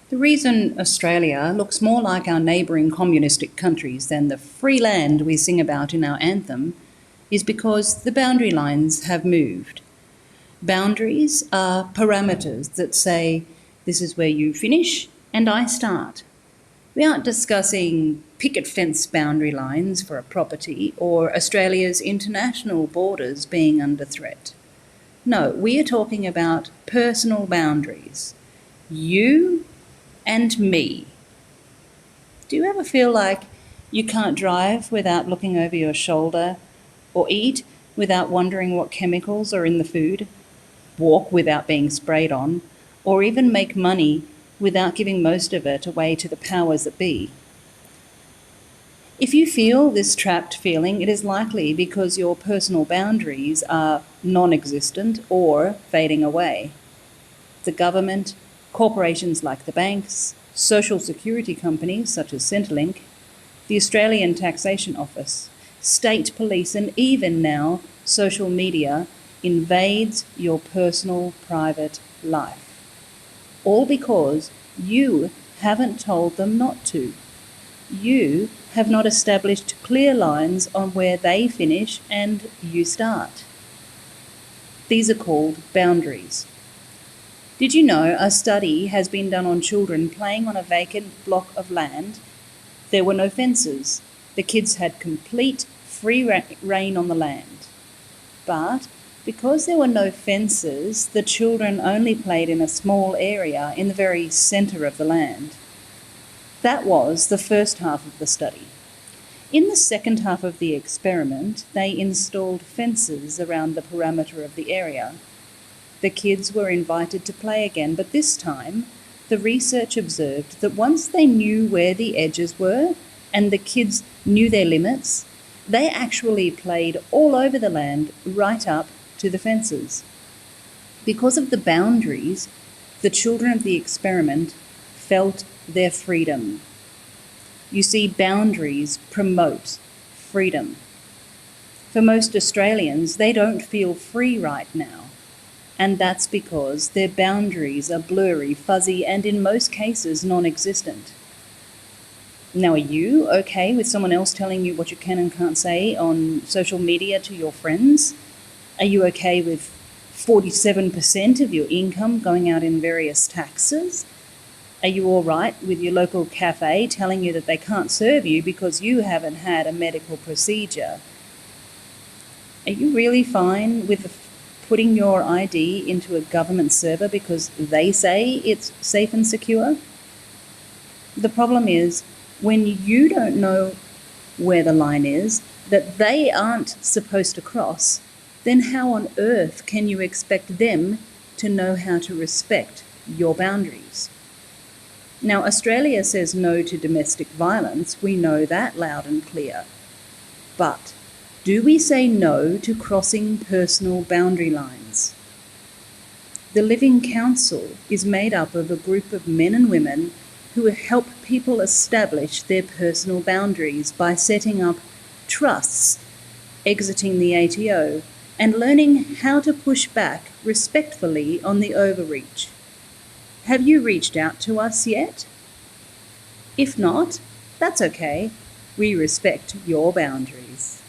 The reason Australia looks more like our neighbouring communistic countries than the free land we sing about in our anthem is because the boundary lines have moved. Boundaries are parameters that say, this is where you finish and I start. We aren't discussing picket fence boundary lines for a property or Australia's international borders being under threat. No, we are talking about personal boundaries. You and me. Do you ever feel like you can't drive without looking over your shoulder, or eat without wondering what chemicals are in the food, walk without being sprayed on, or even make money without giving most of it away to the powers that be? If you feel this trapped feeling, it is likely because your personal boundaries are non-existent or fading away. The government, corporations like the banks, social security companies such as Centrelink, the Australian Taxation Office, state police, and even now social media invades your personal private life. All because you haven't told them not to. You have not established clear lines on where they finish and you start. These are called boundaries. Did you know a study has been done on children playing on a vacant block of land? There were no fences. The kids had complete free rein on the land. But because there were no fences, the children only played in a small area in the very centre of the land. That was the first half of the study. In the second half of the experiment, they installed fences around the perimeter of the area. The kids were invited to play again, but this time the research observed that once they knew where the edges were and the kids knew their limits, they actually played all over the land right up to the fences. Because of the boundaries, the children of the experiment felt their freedom. You see, boundaries promote freedom. For most Australians, they don't feel free right now. And that's because their boundaries are blurry, fuzzy, and in most cases non-existent. Now, are you okay with someone else telling you what you can and can't say on social media to your friends? Are you okay with 47% of your income going out in various taxes? Are you all right with your local cafe telling you that they can't serve you because you haven't had a medical procedure? Are you really fine with putting your ID into a government server because they say it's safe and secure? The problem is, when you don't know where the line is that they aren't supposed to cross, then how on earth can you expect them to know how to respect your boundaries? Now, Australia says no to domestic violence. We know that loud and clear. But do we say no to crossing personal boundary lines? The Living Council is made up of a group of men and women who help people establish their personal boundaries by setting up trusts, exiting the ATO, and learning how to push back respectfully on the overreach. Have you reached out to us yet? If not, that's okay. We respect your boundaries.